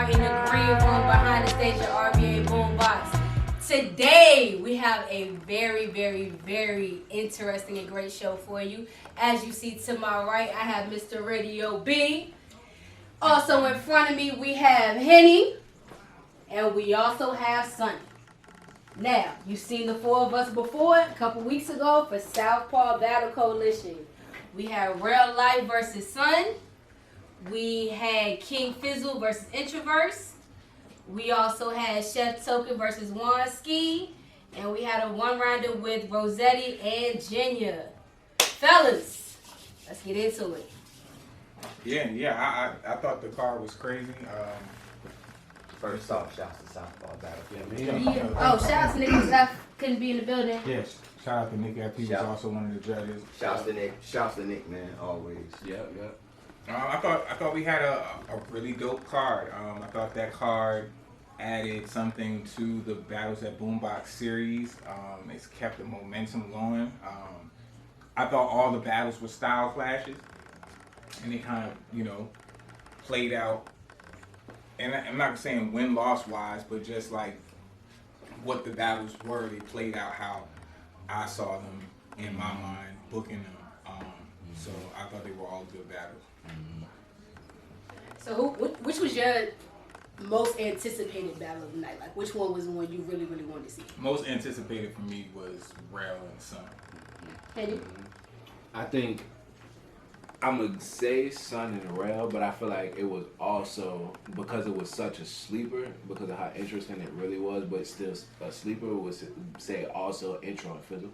are in the green room behind the stage at RBA Boombox. Today, we have a very, very, very interesting and great show for you. As you see to my right, I have Mr. Radio B. Also in front of me, we have Henny. And we also have Sonny. Now, you've seen the four of us before a couple weeks ago for Southpaw Battle Coalition. We had Real Life versus Sun. We had King Fizzle versus Introverse. We also had Chef Tokin versus Juanski. And we had a one-rounder with Rosetti and Jenya. Fellas, let's get into it. I thought the card was crazy. First off, shouts to Southpaw Battle. Oh, shout out to Nick F. Couldn't be in the building. Yes, shout out to Nick F. He was also one of the judges. Shouts to Nick, man, always. Yep. I thought we had a really dope card. I thought that card added something to the Battles at Boombox series. It's kept the momentum going. I thought all the battles were style clashes, and they kind of, played out. And I'm not saying win-loss wise, but just like what the battles were, they played out how I saw them in my mind, booking them. So I thought they were all good battles. So which was your most anticipated battle of the night? Like, which one was the one you really, really wanted to see? Most anticipated for me was Rail and Sun. Henny? I think I'm going to say Sun and Rail, but I feel like it was also, because it was such a sleeper, because of how interesting it really was, but still a sleeper, was say also Intro and Fizzle.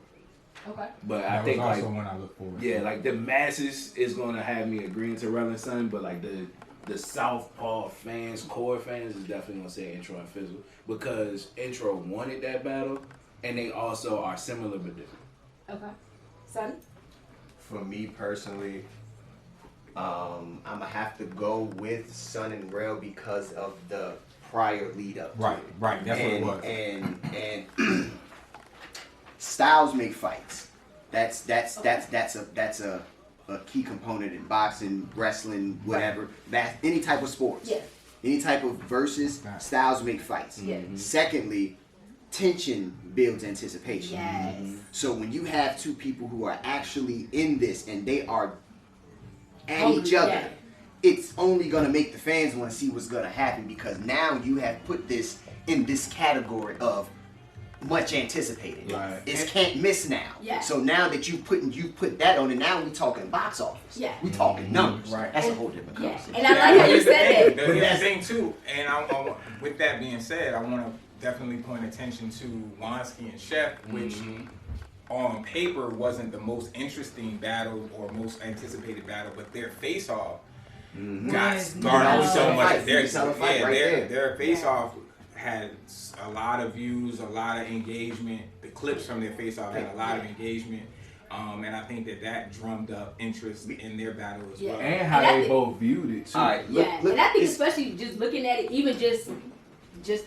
Okay. But That I think was also like, one I look forward to. yeah, like the masses is going to have me agreeing to Rail and Sun, but like the Southpaw fans, core fans, is definitely going to say Intro and Fizzle, because Intro wanted that battle, and they also are similar but different. Okay. Son? For me personally, I'm gonna have to go with Sun and Rail because of the prior lead up. Right. That's what it was. And styles make fights. That's a key component in boxing, wrestling, whatever. That any type of sports. Yeah. Any type of versus, styles make fights. Yeah. Secondly, tension builds anticipation. Yes. So when you have two people who are actually in this and they are at Hungry, each other, yeah. it's only going to make the fans want to see what's going to happen, because now you have put this in this category of much anticipated. Right. It can't miss now. Yeah. So now that you put that on, and now we talking box office. Yeah. We talking numbers. Right. That's a whole different Yeah. conversation. And I like how you said that. Here's the thing too, and with that being said, I want to definitely point attention to Juanski and Chef, which on paper wasn't the most interesting battle or most anticipated battle, but their face-off got started so much. Their face-off had a lot of views, a lot of engagement. The clips from their face-off had a lot of engagement. And I think that drummed up interest in their battle as well. And how they both viewed it too. All right, Yeah. And I think especially just looking at it, even just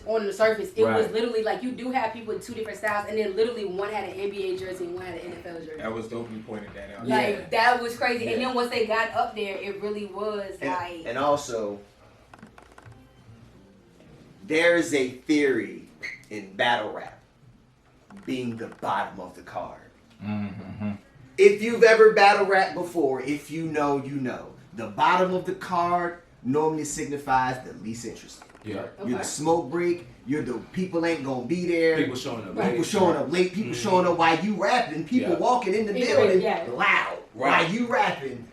on the surface, it was literally like you do have people with two different styles, and then literally one had an NBA jersey and one had an NFL jersey. That was dope. You pointed that out. Like, that was crazy. And then once they got up there, it really was like... And also, there's a theory in battle rap being the bottom of the card. If you've ever battle rap before, if you know, you know. The bottom of the card normally signifies the least interesting. Yeah. You're the smoke break. You're the people ain't gonna be there. People showing up late. People showing up late. People showing up while you rapping. People walking in the building loud while you rapping.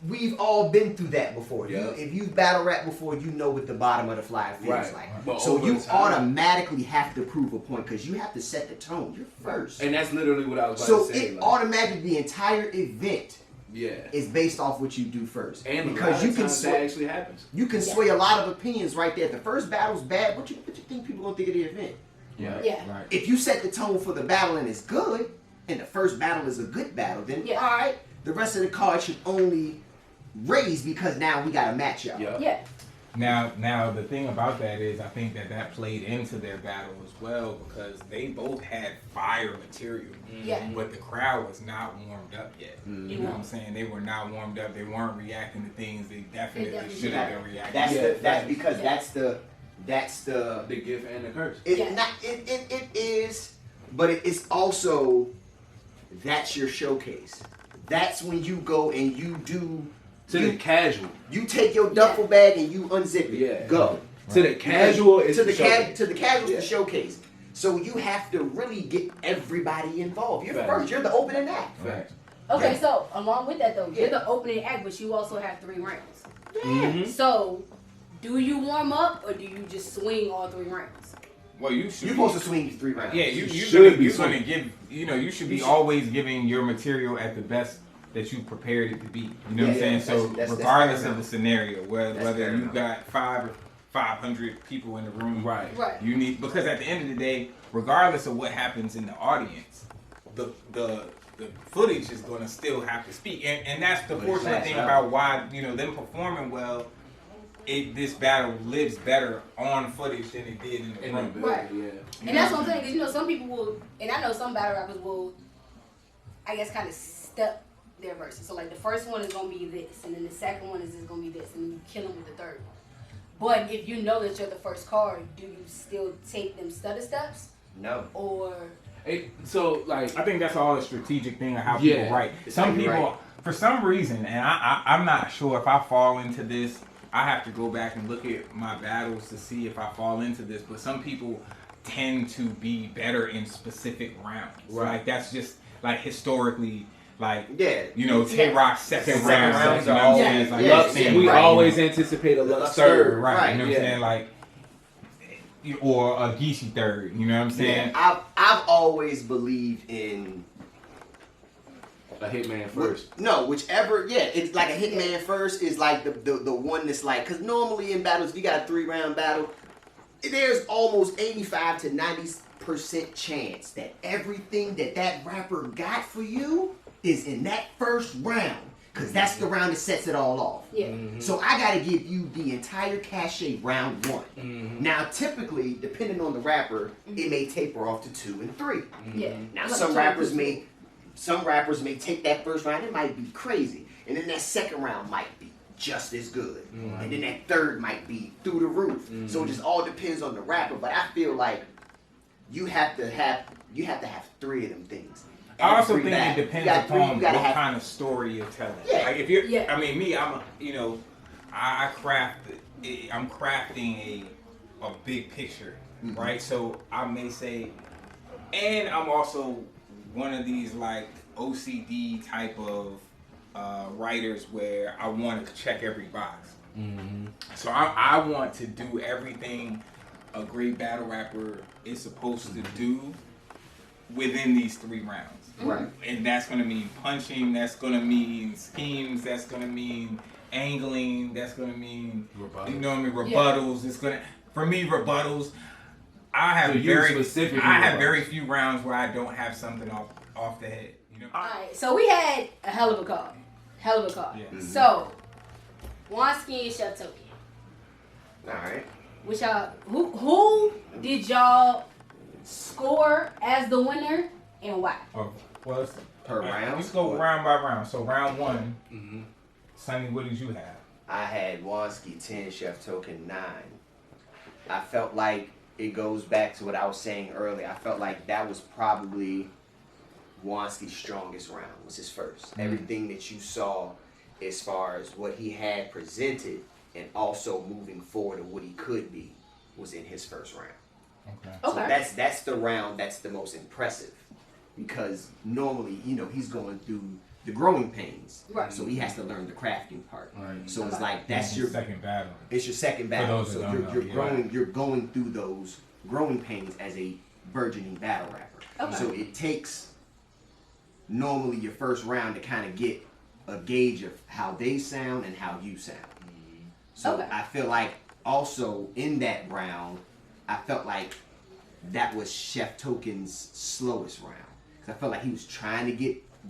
We've all been through that before. If you battle rap before, you know what the bottom of the flyer feels like. But so you automatically have to prove a point, because you have to set the tone. You're first. And that's literally what I was about to say. So it automatically, the entire event is based off what you do first. And because you can that actually happens. You can sway a lot of opinions right there. If the first battle's bad, what you think people gonna think of the event? Right. If you set the tone for the battle and it's good, and the first battle is a good battle, then all right, the rest of the card should only raise because now we got a matchup. Now the thing about that is, I think that played into their battle as well, because they both had fire material. But the crowd was not warmed up yet. You know what I'm saying? They were not warmed up. They weren't reacting to things they definitely should have been reacting. That's because that's the gift and the curse. It is, but it's also that's your showcase. That's when you go and you do the casual. You take your duffel bag and you unzip it. Yeah. Go. Right. To the casual is to the casual is the showcase. So you have to really get everybody involved. You're first. You're the opening act. Right. Okay, so along with that though, you're the opening act, but you also have 3 rounds. Yeah. Mm-hmm. So, do you warm up or do you just swing all 3 rounds? Well, you're supposed to swing 3 rounds. Yeah, you're gonna give. You should be always giving your material at the best that you prepared it to be. You know what I'm saying? So regardless of the scenario, whether you got 500 people in the room, right? You need, because at the end of the day, regardless of what happens in the audience, the footage is going to still have to speak, and that's the fortunate thing about why them performing well. This battle lives better on footage than it did in the room. Right. Yeah. And that's what I'm saying, because some people will, and I know some battle rappers will, I guess, kind of step their verses. So like the first one is gonna be this, and then the second one is just gonna be this, and then you kill them with the third one. But if you know that you're the first card, do you still take them stutter steps? No. Or so like I think that's all a strategic thing of how people write. Some people, for some reason, and I'm not sure if I fall into this. I have to go back and look at my battles to see if I fall into this. But some people tend to be better in specific rounds. Right. Like that's just like historically. Like, Tay-Rock's second rounds are always we always anticipate a Lux third, right? You know what I'm saying? Like, or a Geechee third. You know what I'm saying? I've always believed in a hitman first. Whichever. Yeah, it's like a hitman first is like the one that's like, because normally in battles, if you got a 3-round battle, there's almost 85 to 90% chance that everything that rapper got for you is in that first round, because that's the round that sets it all off. Yeah. Mm-hmm. So I got to give you the entire cachet round 1. Mm-hmm. Now, typically, depending on the rapper, it may taper off to 2 and 3. Mm-hmm. Yeah. Now, some rappers may take that first round. It might be crazy, and then that second round might be just as good, and then that third might be through the roof. So it just all depends on the rapper. But I feel like you have to have 3 of them things. I also think it depends upon what kind of story you're telling. Yeah. Like if you're, I mean, me, I'm crafting a big picture, right? So I may say, and I'm also one of these like OCD type of writers where I want to check every box. Mm-hmm. So I want to do everything a great battle rapper is supposed to do within these 3 rounds. Right. And that's going to mean punching, that's going to mean schemes, that's going to mean angling, that's going to mean, rebuttals. It's going to, for me, rebuttals, I have very few rounds where I don't have something off the head. Alright, so we had a hell of a card. Yeah. Mm-hmm. So, Juanski and Chef Tokin. Alright. Which who did y'all score as the winner and why? Well, per round. Let's go round by round. So round 1, Sonny, what did you have? I had Juanski 10, Chef Tokin 9. I felt like it goes back to what I was saying earlier. I felt like that was probably Juanski's strongest round. Was his first. Everything that you saw as far as what he had presented and also moving forward to what he could be was in his first round. Okay. So that's the round that's the most impressive, because normally, he's going through the growing pains. Right. So he has to learn the crafting part. Right. So it's like that's your second battle. It's your second battle. So you're going through those growing pains as a burgeoning battle rapper. Okay. So it takes normally your first round to kind of get a gauge of how they sound and how you sound. So I feel like also in that round, I felt like that was Chef Tokin's slowest round. Because I felt like he was trying to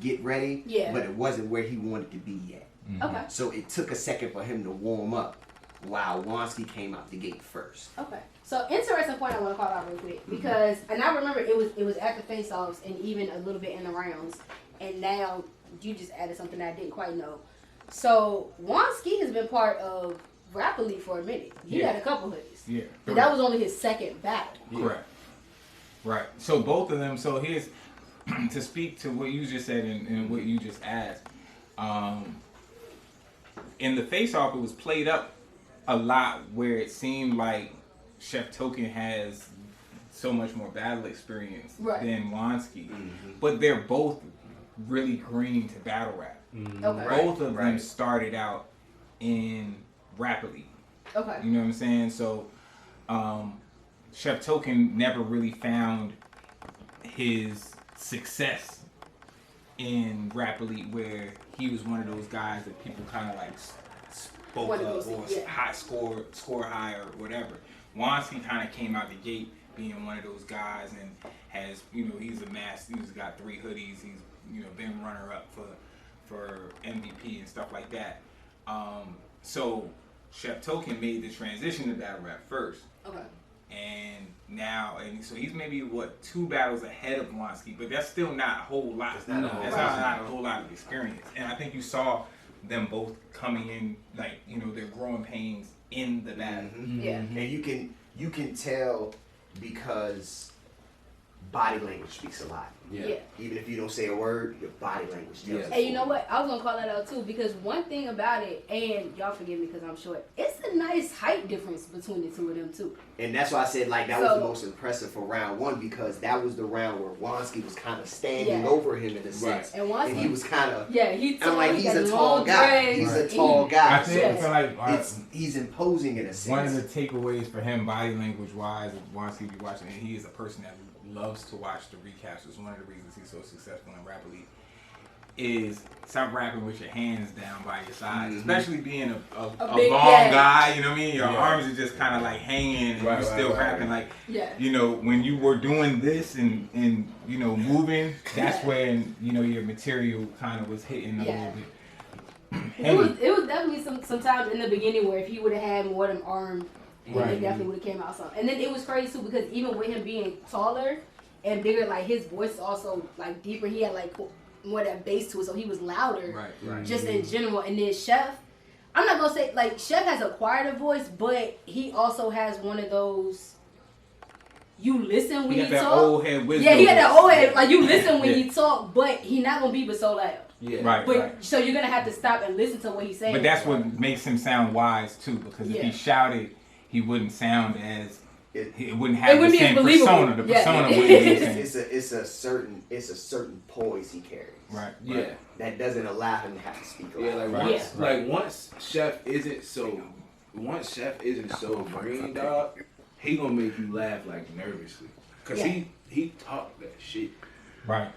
get ready, but it wasn't where he wanted to be yet. Okay. So it took a second for him to warm up while Juanski came out the gate first. Okay. So interesting point I want to call out real quick, because and I remember it was at the face-offs and even a little bit in the rounds, and now you just added something that I didn't quite know. So Juanski has been part of Rap Elite for a minute. He Yeah. had a couple hoodies. Yeah. But that was only his second battle. Correct. Right. So both of them. So here's to speak to what you just said and what you just asked. In the face-off, it was played up a lot where it seemed like Chef Tokin has so much more battle experience than Juanski, but they're both really green to battle rap. Okay. Both of them started out in Rap Elite. Okay. You know what I'm saying? So, Chef Tokin never really found his success in Rap Elite, where he was one of those guys that people kind of like spoke up or high score high or whatever. Juanski kind of came out the gate being one of those guys and has, you know, he's got 3 hoodies. He's, you know, been runner up for MVP and stuff like that. So Chef Tokin made the transition to battle rap first. Okay. And now, so he's maybe 2 battles ahead of Juanski, but that's still not a whole lot. That's not a whole lot of experience. And I think you saw them both coming in, like, you know, their growing pains in the battle. Yeah. And you can tell because body language speaks a lot. Yeah. Even if you don't say a word, your body language tells. And you know what? I was gonna call that out too, because one thing about it, and y'all forgive me because I'm short, it's a nice height difference between the two of them too. And that's why I said like that was the most impressive for round 1, because that was the round where Juanski was kind of standing over him in a sense, and Juanski, he was kind of I'm like, he's a tall guy. He's a tall guy. I feel like he's imposing in a sense. One of the takeaways for him, body language wise, if Juanski be watching, and he is a person that loves to watch the recaps. It's one of the reasons he's so successful in Rap Elite. Is stop rapping with your hands down by your sides, especially being a big, long guy. You know what I mean? Your arms are just kind of like hanging, and you're still rapping. Like, you know, when you were doing this and you know moving, that's when, you know, your material kind of was hitting a little bit. It was definitely sometimes in the beginning where if he would have had more of them arms, it definitely would have came out something. And then it was crazy too, because even with him being taller and bigger, like his voice also like deeper. He had like more of that bass to it, so he was louder. Just in general. And then Chef, I'm not gonna say like Chef has acquired a voice, but he also has one of those. You listen when he talk. Old head wisdom. Yeah, he had that old head. Like you listen when he talk, but he not gonna be but so loud. So you're gonna have to stop and listen to what he's saying. But that's what makes him sound wise too, because if he shouted, he wouldn't sound as it wouldn't have the same persona. The persona wouldn't be the same. It's a certain poise he carries. That doesn't allow him to have to speak loud. Once Chef isn't so green, dog, he gonna make you laugh like nervously, cause he talked that shit. Right.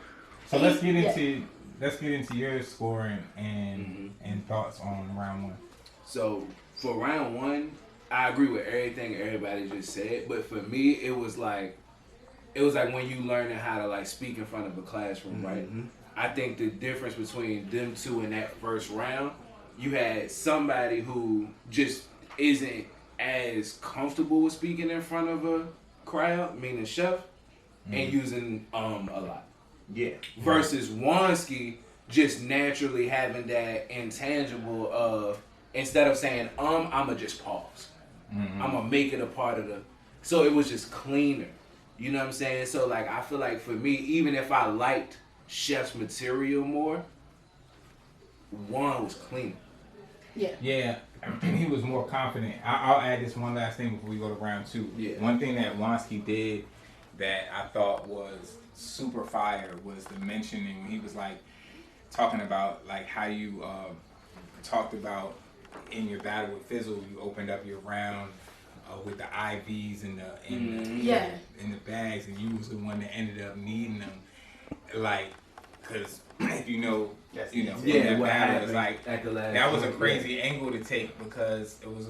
So let's get into your scoring and thoughts on round 1. So for round 1, I agree with everything everybody just said, but for me, it was like when you learning how to like speak in front of a classroom, right? I think the difference between them two in that first round, you had somebody who just isn't as comfortable with speaking in front of a crowd, meaning Chef, and using a lot. Versus Juanski just naturally having that intangible of, instead of saying I'ma just pause. I'ma make it a part of the, so it was just cleaner. You know what I'm saying? So like I feel like for me, even if I liked Chef's material more, one was cleaner. Yeah, he was more confident. I'll add this one last thing before we go to round 2. One thing that Juanski did that I thought was super fire was the mentioning when he was like talking about like how you talked about in your battle with Fizzle, you opened up your round with the IVs and the bags, and you was the one that ended up needing them. Like, because if you know, that battle was like that was a crazy angle to take, because it was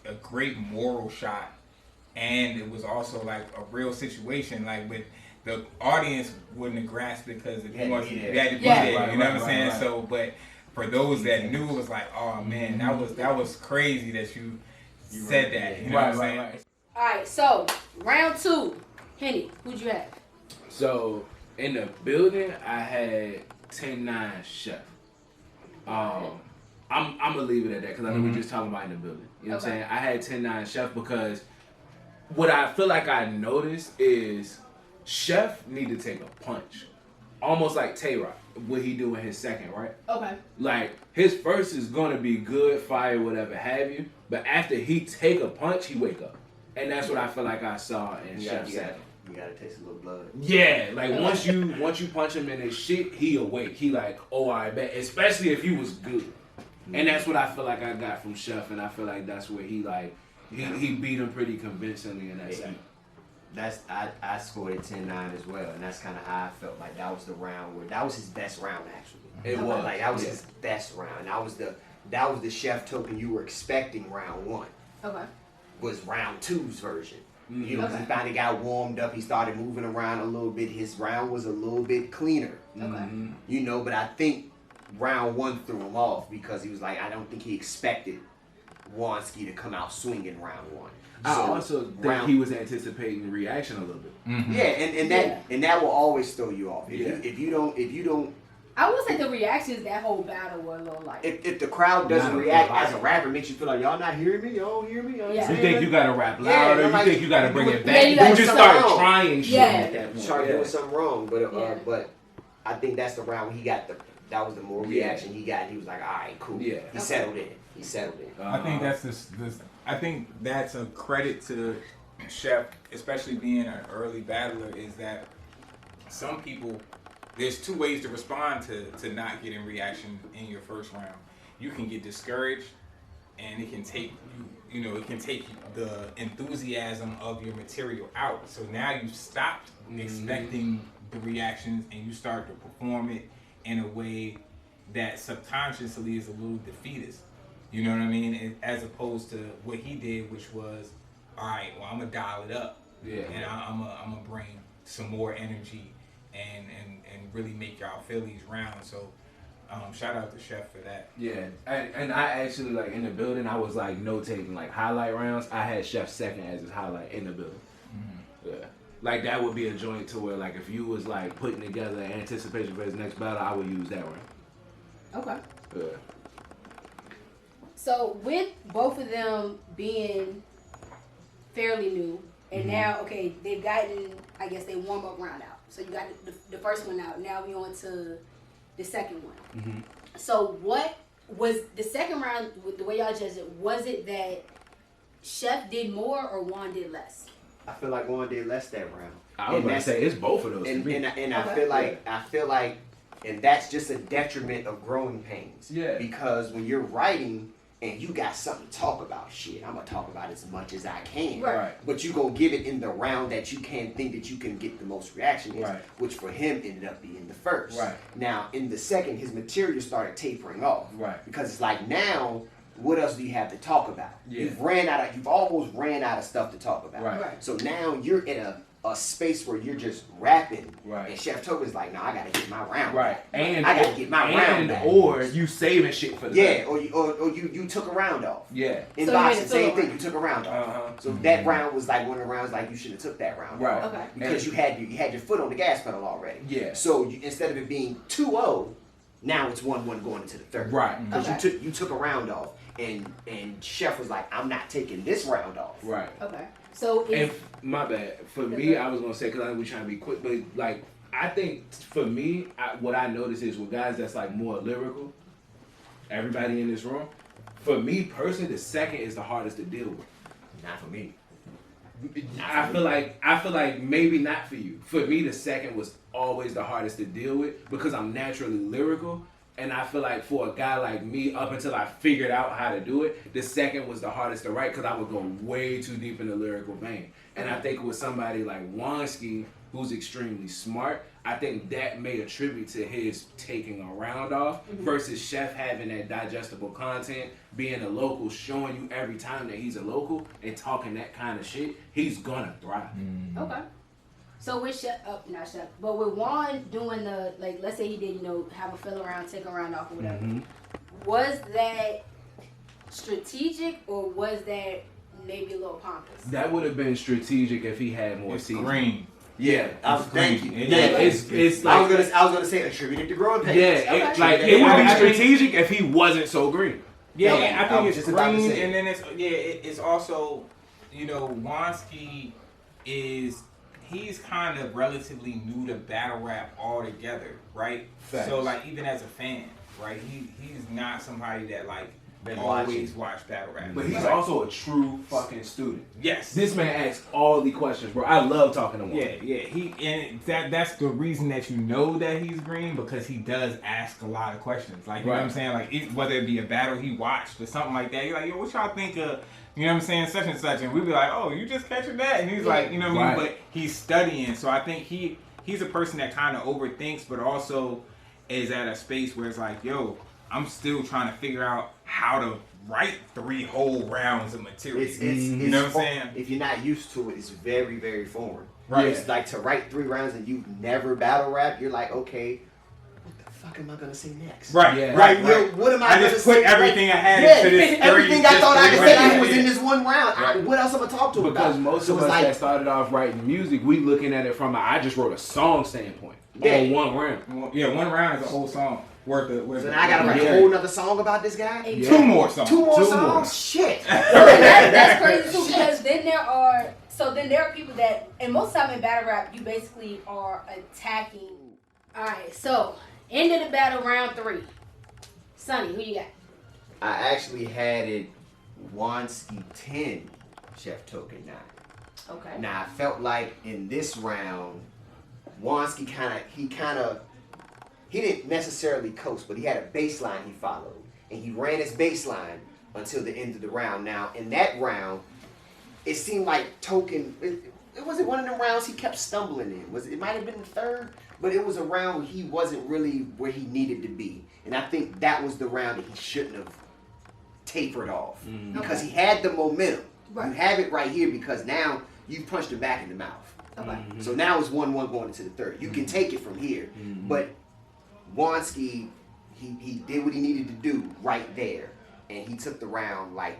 a great moral shot, and it was also like a real situation. Like with the audience wouldn't have grasped it because if you had to be there, you know what I'm saying? So, but for those that knew, it was like, oh man, that was crazy that you said that. You know what I'm saying? All right, so round 2, Henny, who'd you have? So in the building, I had 10-9 Chef. I'm gonna leave it at that because I know we're just talking about in the building. You know what I'm saying? I had 10-9 Chef because what I feel like I noticed is Chef need to take a punch. Almost like Tay-Rock, what he do in his second, right? Okay. Like, his first is gonna be good, fire, whatever have you, but after he take a punch, he wake up. And that's what I feel like I saw in Chef's second. You gotta taste a little blood. Yeah, like once you punch him in his shit, he awake. He like, oh, I bet. Especially if he was good. And that's what I feel like I got from Chef, and I feel like that's where he like he beat him pretty convincingly in that second. I scored it 10-9 as well, and that's kind of how I felt like that was the round where that was his best round actually. It was like that was his best round. That was the Chef Token you were expecting round one. Okay. Was round two's version. You know, he finally got warmed up. He started moving around a little bit. His round was a little bit cleaner. Okay. You know, but I think round one threw him off because he was like, I don't think he expected Juanski to come out swinging round one. I also think he was anticipating the reaction a little bit. Yeah, and that will always throw you off. If you don't. I would say the reactions that whole battle were a little like. If the crowd doesn't react as a rapper, makes you feel like y'all not hearing me, y'all don't hear me. Yeah. You think you gotta rap louder? You think you gotta bring it back? Yeah, you just start trying shit. Yeah. At that Start doing something wrong, but I think that's the round when he got that was the more reaction he got. And he was like, all right, cool. Yeah. He settled in. I think that's this. I think that's a credit to Chef, especially being an early battler, is that some people, there's two ways to respond to not getting reaction in your first round. You can get discouraged, and it can take it can take the enthusiasm of your material out. So now you've stopped expecting the reactions, and you start to perform it in a way that subconsciously is a little defeatist. You know what I mean? As opposed to what he did, which was, all right, well, I'm gonna dial it up, and I'm gonna bring some more energy and really make y'all feel these rounds. So, shout out to Chef for that. Yeah, and I actually like in the building, I was like notating like highlight rounds. I had Chef second as his highlight in the building. Yeah, like that would be a joint to where like if you was like putting together anticipation for his next battle, I would use that round. Okay. Yeah. So with both of them being fairly new, and now, okay, they've gotten, I guess, they warm up round out. So you got the first one out. Now we on to the second one. So what was the second round, with the way y'all judged it, was it that Chef did more or Juan did less? I feel like Juan did less that round. I was going to say it's both of those. I feel like, and that's just a detriment of growing pains. Yeah. Because when you're writing and you got something to talk about, shit, I'm gonna talk about as much as I can. Right. But you gonna give it in the round that you can think that you can get the most reaction in, which for him ended up being the first. Right. Now in the second, his material started tapering off. Right. Because it's like now, what else do you have to talk about? Yeah. You've almost ran out of stuff to talk about. Right. So now you're in a space where you're just rapping. Right. And Chef Token's like, no, I gotta get my round. Right. Back. And I gotta get my round back. Or you saving shit for the yeah, or you took a round off. Yeah. In So boxing, same thing. You took a round off. Uh-huh. So that round was like one of the rounds like you should have took that round Right. off. Okay. Because you had your foot on the gas pedal already. Yeah. So instead of it being 2-0, now it's 1-1 going into the third. Right. Because you took a round off, and Chef was like, I'm not taking this round off. Right. Okay. So And my bad. For me, I was gonna say because I think we're trying to be quick, but like I think for me, what I notice is with guys that's like more lyrical, everybody in this room, for me personally, the second is the hardest to deal with. Not for me. I feel like maybe not for you. For me, the second was always the hardest to deal with because I'm naturally lyrical. And I feel like for a guy like me, up until I figured out how to do it, the second was the hardest to write because I would go way too deep in the lyrical vein. And I think with somebody like Juanski, who's extremely smart, I think that may attribute to his taking a round off versus Chef having that digestible content, being a local, showing you every time that he's a local and talking that kind of shit, he's gonna thrive. Okay. So with Chef, not Chef, but with Juan doing the, like, let's say he did, have a fill around, take a round off or whatever. Was that strategic or was that maybe a little pompous? That would have been strategic if he had more season. Green. Yeah. Thank you. Yeah, it's I like was gonna say attributed to growing pains. yeah, Okay. like it would be strategic if he wasn't so green. Yeah, Okay, I I think was it's just about to green, say. and then it's also, Juanski he's kind of relatively new to battle rap altogether, right? Facts. So like even as a fan, right, he's not somebody that like Been always watch battle rap. But he's Like, also a true fucking student. yes. This man asks all the questions, bro. I love talking to him. Yeah. That's the reason that you know that he's green, because he does ask a lot of questions. Like, you know what I'm saying? Like, whether it be a battle he watched or something like that, you're like, yo, what y'all think of, you know what I'm saying, such and such, and we'd be like, oh, you just catching that? And he's like, you know what I mean? But he's studying, so I think he's a person that kind of overthinks, but also is at a space where it's like, yo, I'm still trying to figure out how to write 3 whole rounds of material. You know what I'm saying? If you're not used to it, it's very, very foreign. Right. It's like to write 3 rounds and you've never battle rap, you're like, okay, what the fuck am I gonna say next? Right, Yeah. right, Yo, right. what am I I gonna just say? put everything I had Yeah, into this. everything I thought I could say was in this. this one round. Right. What else am I talk to him Because about? most So of it's us like, that started off writing music, we looking at it from I just wrote a song standpoint Yeah. on one round. Yeah, 1 round is a whole song worth of. so now I gotta write a whole nother song about this guy? Yeah. 2 more songs. 2 more Two songs? more. Shit. That's crazy too, because then there are people that, and most time in battle rap, you basically are attacking. All right, so end of the battle, round 3. Sonny, who you got? I actually had it Juanski 10, Chef Tokin 9. Okay. Now I felt like in this round, Juanski he didn't necessarily coast, but he had a baseline he followed, and he ran his baseline until the end of the round. Now in that round, it seemed like Tokin. It wasn't one of the rounds he kept stumbling in. It might have been the 3rd, but it was a round where he wasn't really where he needed to be, and I think that was the round that he shouldn't have tapered off because he had the momentum. Right. You have it right here because now you've punched him back in the mouth. Okay. So now it's 1-1 going into the 3rd. You can take it from here, but Juanski, he did what he needed to do right there, and he took the round like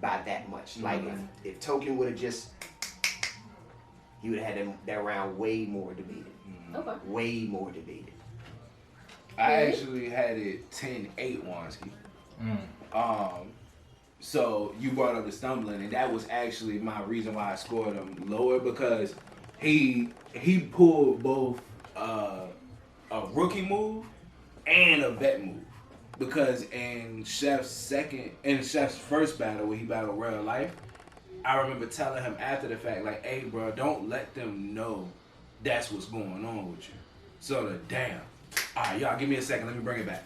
by that much. Like if Tokin would have just, he would have had that round way more debated. Okay. Way more debated. I actually had it 10-8 Juanski. So you brought up the stumbling, and that was actually my reason why I scored him lower, because he pulled both a rookie move and a vet move. Because in Chef's first battle, when he battled Real Life, I remember telling him after the fact, like, hey bro, don't let them know that's what's going on with you. So damn. Alright, y'all give me a second, let me bring it back.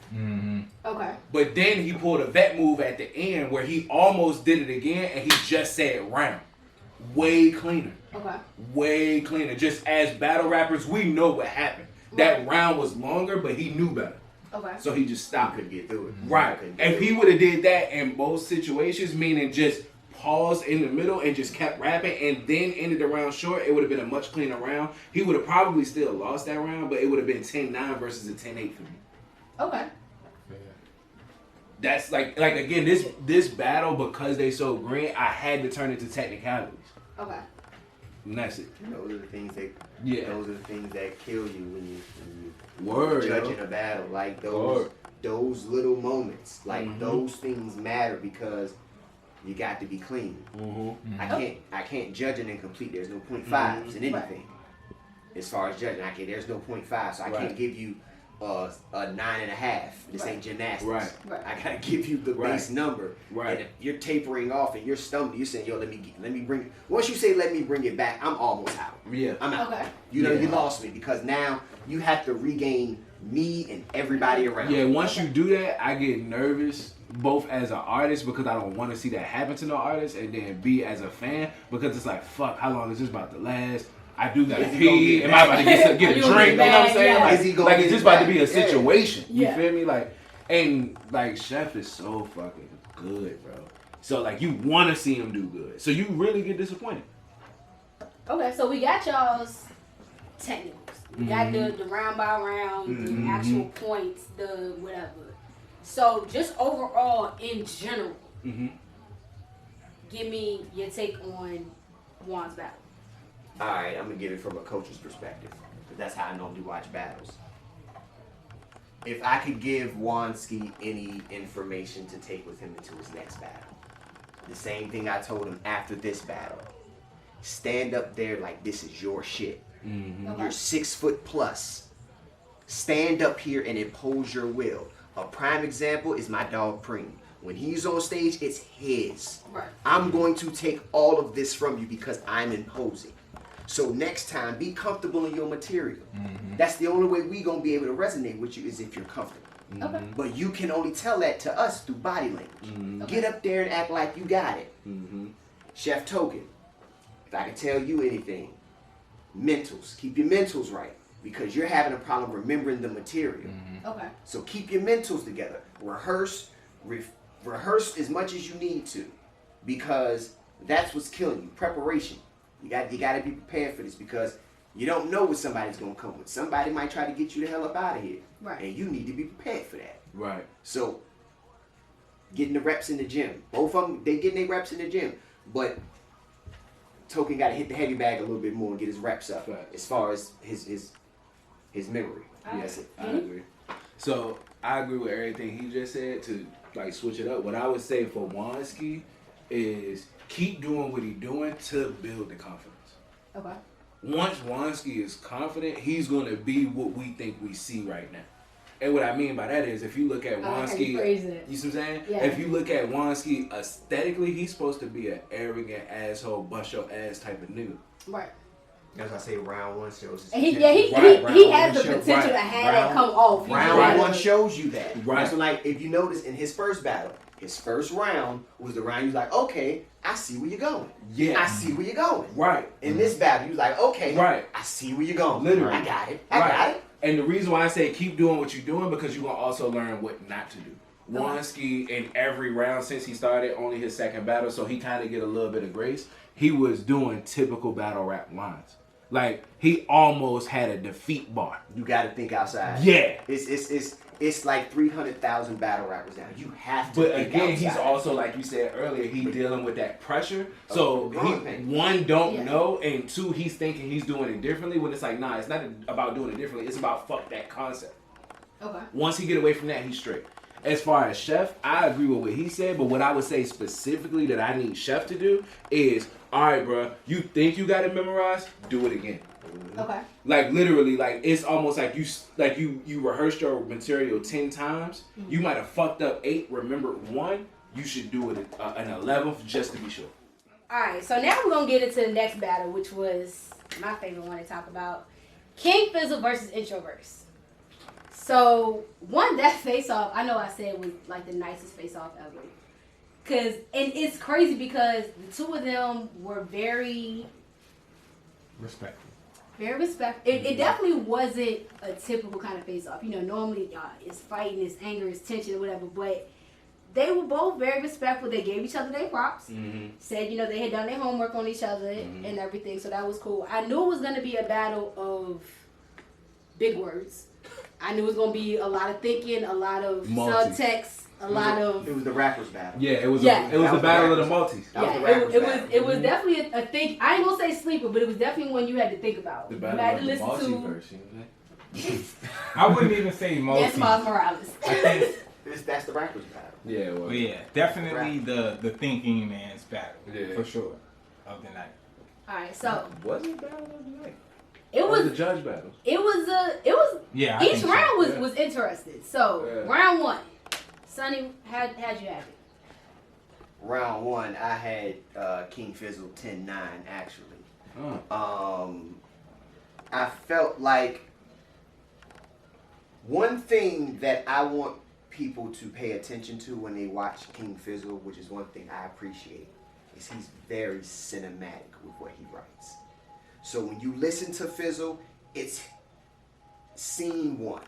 Okay. But then he pulled a vet move at the end where he almost did it again, and he just said round. Way cleaner. Okay. Way cleaner. Just as battle rappers, we know what happened. That round was longer, but he knew better. Okay. So he just stopped. Couldn't get through it. Right. If he would have did that in both situations, meaning just paused in the middle and just kept rapping and then ended the round short, it would have been a much cleaner round. He would have probably still lost that round, but it would have been 10-9 versus a 10-8 for me. Okay. That's like again, this battle, because they so green, I had to turn it to technicalities. Okay. And that's it. Those are the things that those are the things that kill you when you Word, judging yo. a battle. Like Word. those little moments, like those things matter because you got to be clean. I can't judge an incomplete. There's no 0.5s in anything. As far as judging, there's no 0.5, so I can't give you a 9.5. This ain't gymnastics. Right. I gotta give you the base number. Right. And if you're tapering off and you're stumbling, you're saying, yo, let me bring. Once you say let me bring it back, I'm almost out. Yeah. I'm out. Okay. You know, you lost me because now you have to regain me and everybody around. Yeah, once you do that, I get nervous, both as an artist because I don't want to see that happen to no artist, and then B as a fan because it's like, fuck, how long is this about to last? I do gotta pee. Am I about to get a drink? You know what I'm saying? Yeah. Is he gonna Like get it's just it about to back? be a situation. You Yeah. feel me? Like, and like Chef is so fucking good, bro. So like you want to see him do good. So you really get disappointed. Okay, so we got y'all's technicals. We got the round by round, the actual points, the whatever. So just overall, in general, give me your take on Juan's battle. All right, I'm gonna give it from a coach's perspective, because that's how I normally watch battles. If I could give Juanski any information to take with him into his next battle, the same thing I told him after this battle. Stand up there like this is your shit. Okay. You're 6 foot plus. Stand up here and impose your will. A prime example is my dog Preem. When he's on stage, it's his. Right. I'm going to take all of this from you because I'm imposing. So next time, be comfortable in your material. That's the only way we gonna be able to resonate with you is if you're comfortable. Okay. But you can only tell that to us through body language. Get up there and act like you got it. Chef Tokin, if I can tell you anything, mentals. Keep your mentals right because you're having a problem remembering the material. Okay. So keep your mentals together. Rehearse as much as you need to, because that's what's killing you. Preparation. You got to be prepared for this because you don't know what somebody's gonna come with. Somebody might try to get you the hell up out of here, Right. and you need to be prepared for that. Right. So getting the reps in the gym. Both of them, they getting their reps in the gym, but Tokin got to hit the heavy bag a little bit more and get his reps up as far as his memory. Yes, I agree. So I agree with everything he just said. To like switch it up, what I would say for Juanski is keep doing what he's doing to build the confidence. Okay. Once Juanski is confident, he's going to be what we think we see right now. And what I mean by that is, if you look at Juanski, you see what I'm saying? Yeah. If you look at Juanski aesthetically, he's supposed to be an arrogant asshole, bust your ass type of nigga. Right. That's why I say round one shows. And he has the potential to have that come off. Round one shows you that. Right. So like, if you notice in his first battle, his first round was the round he was like, okay, I see where you're going. Yeah. I see where you're going. Right. In this battle, he was like, okay, Right. I see where you're going. Literally. I got it. I got it. And the reason why I say keep doing what you're doing, because you're going to also learn what not to do. Juanski, in every round since he started, only his second battle, so he kind of get a little bit of grace. He was doing typical battle rap lines. Like, he almost had a defeat bar. You got to think outside. Yeah. It's like 300,000 battle rappers now. You have to But think again, outside. he's also, like you said earlier, he dealing with that pressure. So, wrong he, thing. one, don't Yeah. know, and two, he's thinking he's doing it differently, when it's like, nah, it's not about doing it differently. It's about fuck that concept. Okay. Once he get away from that, he's straight. As far as Chef, I agree with what he said, but what I would say specifically that I need Chef to do is, all right, bro, you think you got it memorized? Do it again. Okay. Like literally, like it's almost like you rehearsed your material 10 times. You might have fucked up 8, remembered 1. You should do it an 11th just to be sure. All right. So now we're gonna get into the next battle, which was my favorite one to talk about: King Fizzle versus Introverse. So that face off, I know I said was like the nicest face off ever. And it's crazy because the two of them were very Respectful. very respectful. It definitely wasn't a typical kind of face off. You know, normally it's fighting, it's anger, it's tension, or whatever. But they were both very respectful. They gave each other their props. Said, you know, they had done their homework on each other and everything. So that was cool. I knew it was going to be a battle of big words. I knew it was going to be a lot of thinking, a lot of subtext, a lot of... It was the rappers battle. Yeah, it was Yeah. the battle of the multis. It was definitely a think. I ain't gonna say sleeper, but it was definitely one you had to think about. The You battle had of to the listen multiverse, to. you know what I'm saying? I wouldn't even say multi. Yes, Miles Morales. I think, That's the rappers battle. Yeah, well, well, yeah, definitely the thinking man's battle Yeah. for sure of the night. All right, so was it battle of the night? it Or was the judge battle. Yeah, I each think so. round was interesting. So Yeah. round one, Sonny, how'd you have it? Round one, I had King Fizzle 10-9 actually. I felt like one thing that I want people to pay attention to when they watch King Fizzle, which is one thing I appreciate, is he's very cinematic with what he writes. So when you listen to Fizzle, it's scene 1.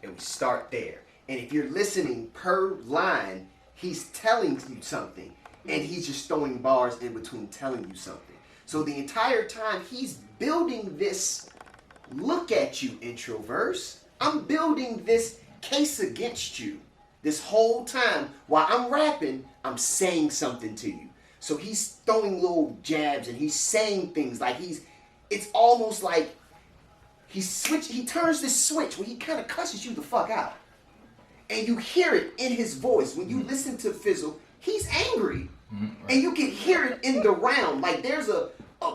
And we start there. And if you're listening per line, he's telling you something. And he's just throwing bars in between telling you something. So the entire time he's building this, look at you, Introverse. I'm building this case against you. This whole time while I'm rapping, I'm saying something to you. So he's throwing little jabs and he's saying things like it's almost like he turns this switch where he kind of cusses you the fuck out. And you hear it in his voice. When you listen to Fizzle, he's angry. Right. And you can hear it in the round. Like there's a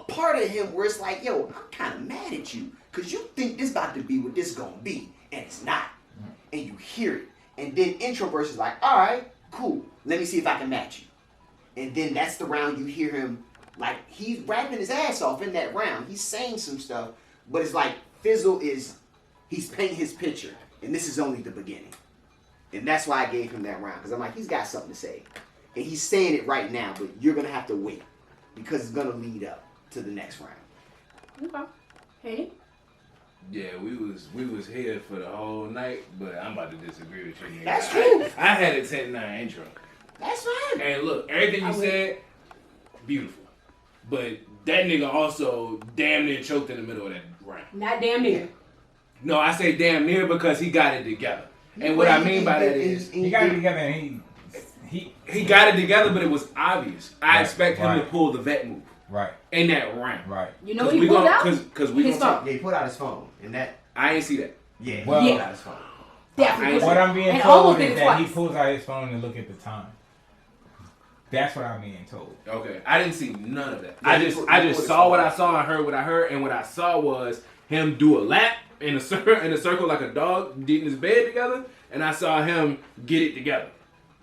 part of him where it's like, yo, I'm kind of mad at you. Because you think this about to be what this going to be. And it's not. And you hear it. And then Introverse is like, all right, cool. Let me see if I can match you. And then that's the round you hear him, like, he's rapping his ass off in that round. He's saying some stuff. But it's like Fizzle he's painting his picture. And this is only the beginning. And that's why I gave him that round. Because I'm like, he's got something to say. And he's saying it right now, but you're going to have to wait. Because it's going to lead up to the next round. Okay. Henny? Yeah, we was here for the whole night, but I'm about to disagree with you. That's true. I had a 10-9 intro. That's fine. And look, everything you said, beautiful. But that nigga also damn near choked in the middle of that round. Not damn near. No, I say damn near because he got it together. And what I mean by that is he got it together and he got it together, but it was obvious. I expect him to pull the vet move. Right. In that round. Right. You know he pulled out? Because we his phone. Yeah, he put out his phone. And that... I ain't see that. Yeah, well, he put out his phone. Definitely. What I'm being told is that he pulls out his phone and look at the time. That's what I'm being told. Okay. I didn't see none of that. Yeah, I just saw what I saw and heard what I heard, and what I saw was him do a lap in a circle like a dog getting his bed together, and I saw him get it together.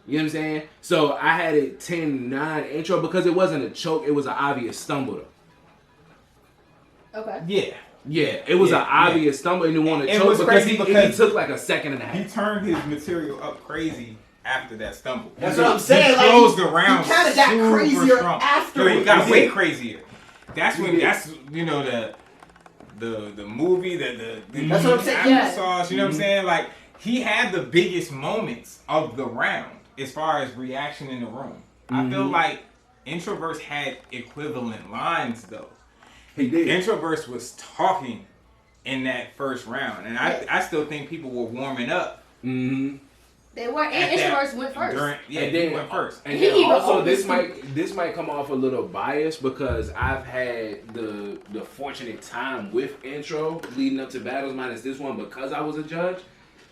You know what I'm saying? So I had a 10-9 intro because it wasn't a choke, it was an obvious stumble though. Okay. Yeah. Yeah, it was an obvious stumble and he wanted to choke because he took like a second and a half. He turned his material up crazy after that stumble. That's what I'm saying. He closed the round. He kind of got crazier after. He got way crazier. That's when you know the movie that's what I'm saying. Applesauce. You know what I'm saying? Like he had the biggest moments of the round as far as reaction in the room. I feel like Introverse had equivalent lines though. He did. Introverse was talking in that first round, and I still think people were warming up. Mm-hmm. They were, and Introverse went first. He went first. And then also, this might come off a little biased because I've had the fortunate time with Intro leading up to battles minus this one because I was a judge.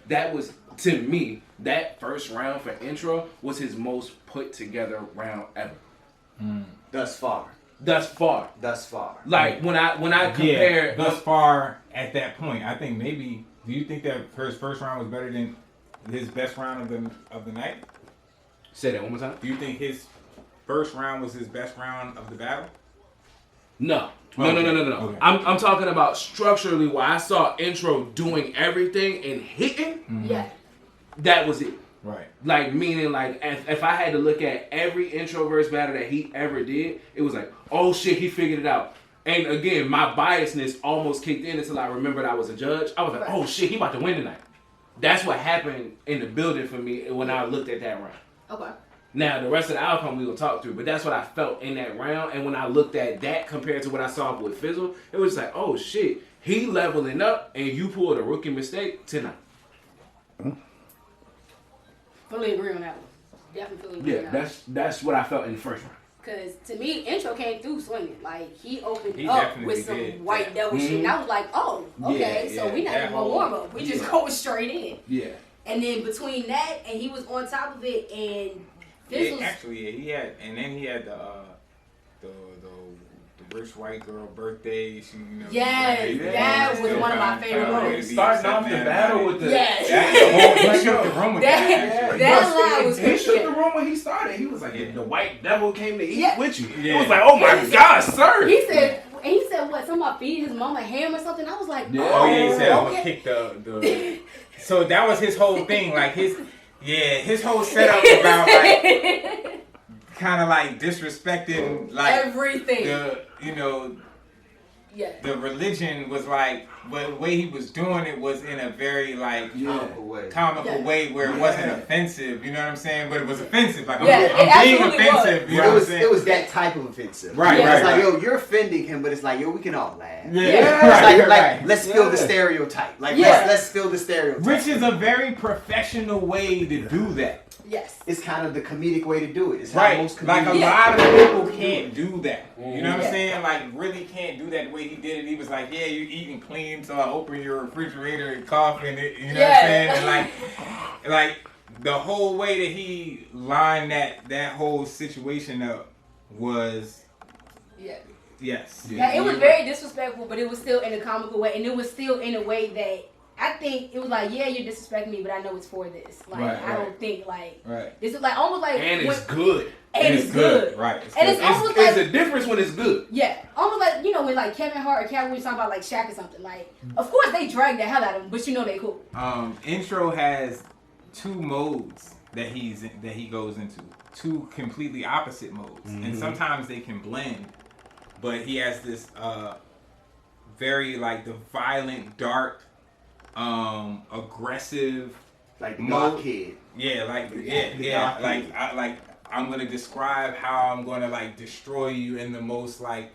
That was, to me, that first round for Intro was his most put together round ever. Thus far. Like when I compare thus far at that point, I think maybe. Do you think that his first round was better than his best round of the night? Say that one more time. Do you think his first round was his best round of the battle? No. No. Okay. I'm talking about structurally where I saw Intro doing everything and hitting. Yeah. That was it. Right. Like, meaning, like, if I had to look at every Introverse battle that he ever did, it was like, oh shit, he figured it out. And again, my biasness almost kicked in until I remembered I was a judge. I was like, oh shit, he about to win tonight. That's what happened in the building for me when I looked at that round. Okay. Now, the rest of the outcome we will talk through, but that's what I felt in that round. And when I looked at that compared to what I saw with Fizzle, it was like, oh shit, he leveling up and you pulled a rookie mistake tonight. Fully agree on that one. Definitely fully agree on that one. That's what I felt in the first round. Because to me, Intro came through swinging. Like, he opened He up definitely with some did. white devil shit. And I was like, oh, okay. So we not even going to warm up. We just going straight in. Yeah. And then between that, and he was on top of it, and this was... Actually, he had the rich white girl birthday. She, Yes, that was one of my favorite moments. Starting off the battle with the... Yes. He shook the room with that line was He shook the good. room when he started. He was like, the white devil came to eat with you. Yeah. It was like, oh my God, sir. He said what, something about feeding his mom a ham or something? I was like, he said, I'm okay. gonna kick the So that was his whole thing, like his whole setup about like kind of like disrespecting like everything. The religion was like, but the way he was doing it was in a very like comical way where it wasn't offensive. You know what I'm saying? But it was offensive. Like I'm being offensive. Was. You know what I'm saying? It was that type of offensive. Right. It's like, yo, you're offending him, but it's like, yo, we can all laugh. Yeah. It's like let's feel the stereotype. Like let's feel the stereotype. Which is a very professional way to do that. Yes. It's kind of the comedic way to do it. It's how Right, most like a comedians. lot of people can't do that. You know what I'm Yeah. saying? Like, really can't do that the way he did it. He was like, yeah, you eating clean, so I open your refrigerator and cough in it. You know what I'm saying? And like the whole way that he lined that whole situation up was, Yeah. yes. Yeah, it was very disrespectful, but it was still in a comical way, and it was still in a way that I think it was like, yeah, you're disrespecting me, but I know it's for this. Like, Right, I don't think like Right. this is like almost like And it's good. and it's good. Right. And it's almost It's like a difference when it's good. yeah, almost like when like Kevin Hart or Cat Williams talking about like Shaq or something. Like, of course they drag the hell out of him, but they cool. Intro has two modes that he goes into, two completely opposite modes, and sometimes they can blend. But he has this very like the violent, dark, aggressive, Like the mode. God Kid. Yeah, like The yeah. God Like I'm gonna describe how I'm gonna like destroy you in the most like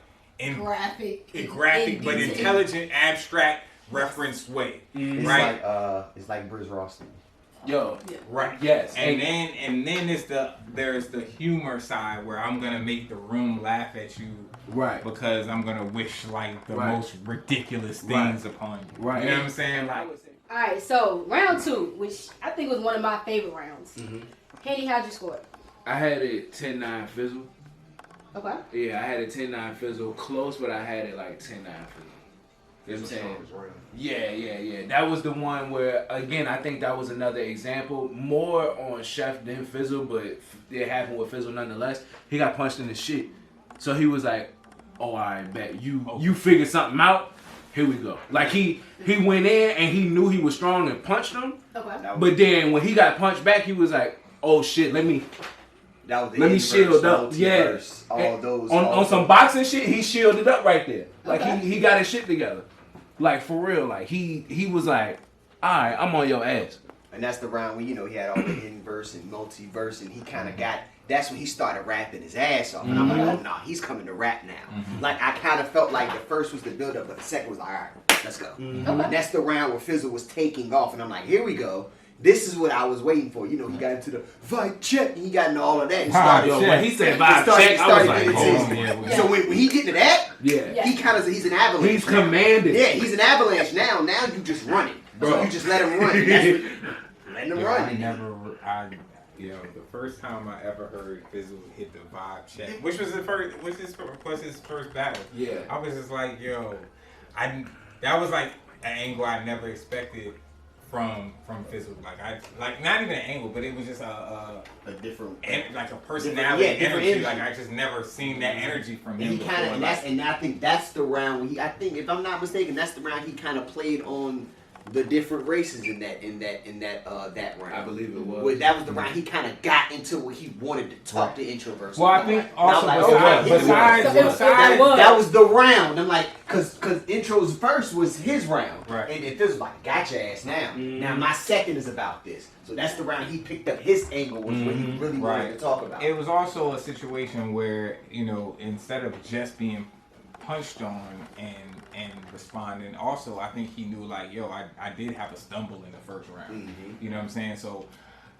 Graphic, but intelligent, abstract reference way. It's Right. like it's like Briz Roston. Yo, Yeah. Right. yes. And then there's the humor side where I'm gonna make the room laugh at you right. because I'm gonna wish like the Right. most ridiculous things upon you. Right. You know what I'm saying? Like All right, so round 2, which I think was one of my favorite rounds. Henny, how'd you score? I had it 10-9 Fizzle. Okay. Yeah, I had it 10-9 Fizzle. Close, but I had it like 10-9 Fizzle. You know what I'm saying? Yeah. That was the one where, again, I think that was another example. More on Chef than Fizzle, but it happened with Fizzle nonetheless. He got punched in the shit. So he was like, oh, I bet you figured something out. Here we go. Like he went in and he knew he was strong and punched him. Okay. But then when he got punched back, he was like, oh shit, let me That was the Let me Introverse, shield up. Multiverse, Yeah. all those. On some boxing shit, he shielded up right there. Like Okay. he got his shit together. Like for real. Like he was like, alright, I'm on your ass. And that's the round when, he had all the inverse and multiverse, and he kind of that's when he started rapping his ass off. And I'm like, oh, no, he's coming to rap now. Like, I kind of felt like the first was the build-up, but the second was like, all right, let's go. And that's the round where Fizzle was taking off, and I'm like, here we go. This is what I was waiting for. He got into the vibe check, and he got into all of that. And started, Yo, when he said He vibe started- check, I started was like, getting oh, into his- So when he get to that, yeah. he's an avalanche. He's now. commanding. Yeah, he's an avalanche now. Now you just run it. Bro. So you just let him run. Let him run. The first time I ever heard Fizzle hit the vibe check, which was his first battle. Yeah. I was just like, that was like an angle I never expected from Fizzle. Like not even an angle, but it was just a different, like a personality, different energy. energy. Like I just never seen that energy from And him he before. kind of, and I think that's the round when I think, if I'm not mistaken, that's the round he kind of played on the different races in that round. I believe it was. Well, that was the round he kind of got into where he wanted to talk to Introverse. Well, I think also besides that was the round. I'm like, cause Intro's verse was his round, Right. And it feels like, got your ass now. Now my second is about this. So that's the round he picked up his angle was what he really wanted to talk about. It was also a situation where, instead of just being punched on and responding, also I think he knew like, I did have a stumble in the first round. You know what I'm saying? So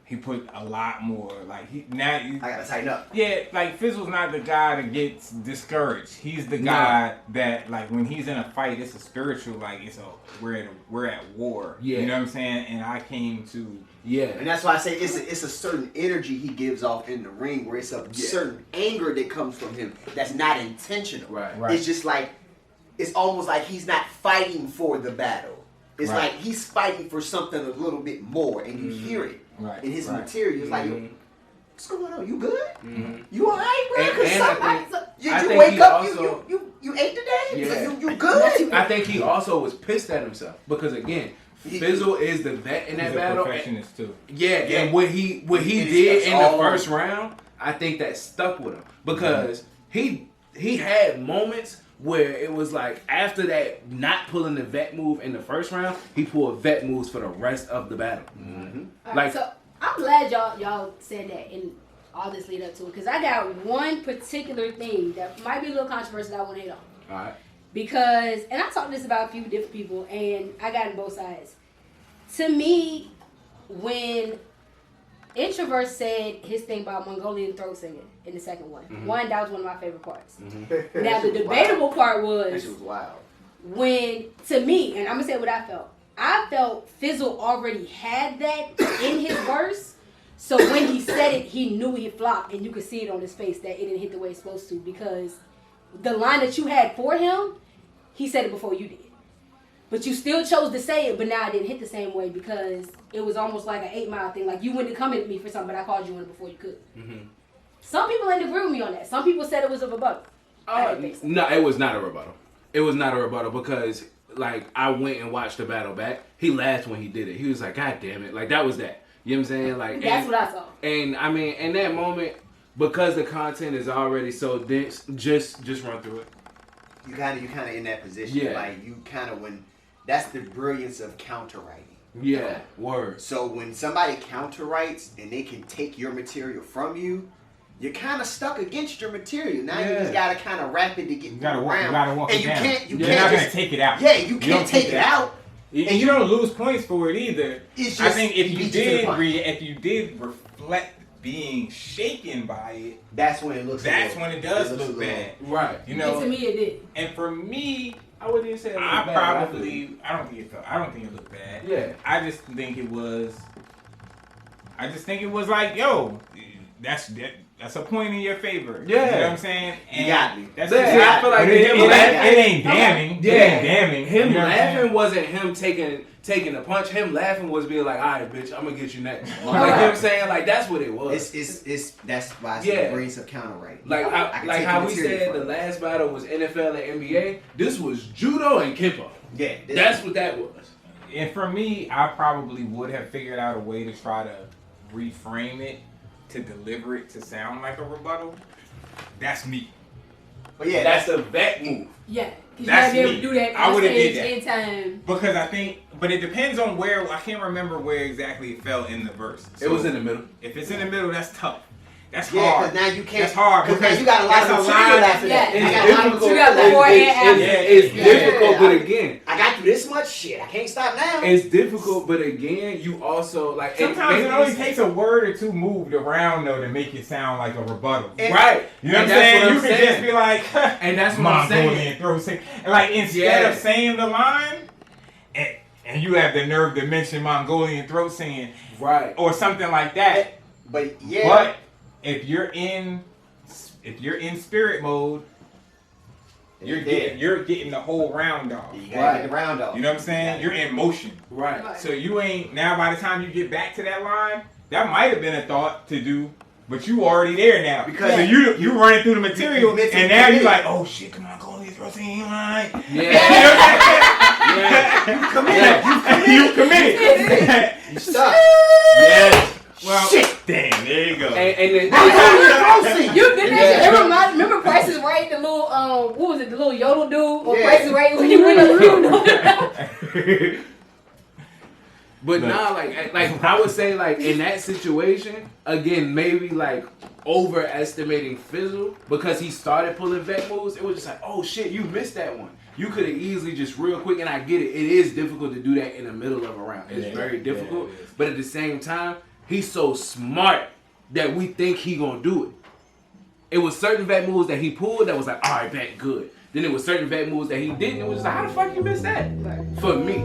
he put a lot more like I gotta tighten up. Yeah, like Fizzle's not the guy that gets discouraged. He's the guy that like when he's in a fight, it's a spiritual like we're at war. Yeah. You know what I'm saying? And I came to And that's why I say it's a certain energy he gives off in the ring where it's a certain anger that comes from him that's not intentional. Right. It's just like, it's almost like he's not fighting for the battle. It's like he's fighting for something a little bit more, and you hear it in his material. It's like, what's going on? You good? You all right, bro? And You wake up, you ate today? Yeah. You good? I think he also was pissed at himself because again, Fizzle is the vet in that he's battle. a perfectionist too. And what he did in the first round, I think that stuck with him because he had moments where it was like after that not pulling the vet move in the first round, he pulled vet moves for the rest of the battle. All right, so I'm glad y'all said that and all this lead up to it because I got one particular thing that might be a little controversial that I want to hit on. All right. Because, and I talked this about a few different people, and I got on both sides. To me, when Introverse said his thing about Mongolian throat singing in the second one. One, that was one of my favorite parts. Now, the debatable part That was shit was wild. when, to me, and I'm going to say what I felt. I felt Fizzle already had that in his verse. So when he said it, he knew he flopped, and you could see it on his face that it didn't hit the way it's supposed to, because the line that you had for him, he said it before you did. But you still chose to say it, but now it didn't hit the same way because it was almost like an 8 Mile thing. Like, you went to come at me for something, but I called you on it before you could. Some people didn't agree with me on that. Some people said it was a rebuttal. I didn't think so. No, it was not a rebuttal. It was not a rebuttal because, like, I went and watched the battle back. He laughed when he did it. He was like, God damn it. Like, that was that. You know what I'm saying? Like, That's what I saw. And, I mean, in that moment, because the content is already so dense, just run through it. You kind of in that position. Yeah. Like, you kind of that's the brilliance of counter writing. Yeah, word. So when somebody counter writes and they can take your material from you, you're kind of stuck against your material. Now you just gotta kind of rap it to get You gotta around. walk and it you down. can't. You You're can't not just, gonna take it out. Yeah, you don't can't take it out. And you don't lose points for it either. It's I just think if you beat did reflect being shaken by it, that's when it looks. that's when it does look bad. Right. You know. And to me, it did. And for me, I wouldn't even say it I looked bad. don't think it looked bad. Yeah. I just think it was like, yo, that's a point in your favor. Yeah. You know what I'm saying? And You got me. That's Yeah, I feel like it him ain't damning. Yeah. It ain't damning. Him You know what I'm saying? laughing wasn't him taking a punch. Him laughing was being like, all right, bitch, I'm gonna get you next. Like, you know what I'm saying? Like, that's what it was. It's that's why it's Yeah. the brilliance of counter writing. Like, I can like take how the we material said from the it. last battle was NFL and NBA. This was judo and kempo. Yeah, That's what that was. And for me, I probably would have figured out a way to try to reframe it to deliver it to sound like a rebuttal. That's me. But yeah, That's the vet move. Yeah. Because you That's gotta be able me. to do that I on would've stage did anytime. Because I think, but it depends on where. I can't remember where exactly it fell in the verse. It was in the middle. If it's in the middle, that's tough. That's yeah, hard. because now you can't. That's hard Because now because you got a lot of that's a material lot- after that. Yeah. I got a lot of You material got before and after. It's Yeah. difficult, but again, I got through this much shit. I can't stop now. it's difficult, but again, you also like Sometimes it only takes a word or two moved around though to make it sound like a rebuttal. right. You know what I'm And that's saying? what I'm You can saying. just be like, And that's what I'm saying. Mongolian throw sing. And like instead of saying the line, and you have the nerve to mention Mongolian throat singing, Right. or something like that. But yeah, But if you're in spirit mode, you're getting the whole round off. you gotta get the round off. You know what I'm saying? You're in motion. Right. So you ain't now. By the time you get back to that line, that might have been a thought to do, but you already there now. Because so you running through the material, you mentally and now you're committed. like, oh shit, come on, go in these routine line. Yeah. You committed. You stuck. Yes. Well, Shit. damn. There you go. And then, You did that. Yeah. It remember Price is Right? The little what was it? The little yodel dude on Yeah. Price is Right when you went up the But nah, like I would say, like in that situation, again, maybe like overestimating Fizzle because he started pulling vet moves. It was just like, oh shit, you missed that one. You could have easily just real quick, and I get it. It is difficult to do that in the middle of a round. It's very difficult. Yeah, it is. But at the same time, he's so smart that we think he gonna do it. It was certain vet moves that he pulled that was like, all right, bet, good. Then it was certain vet moves that he didn't. It was just like, how the fuck you missed that? For me.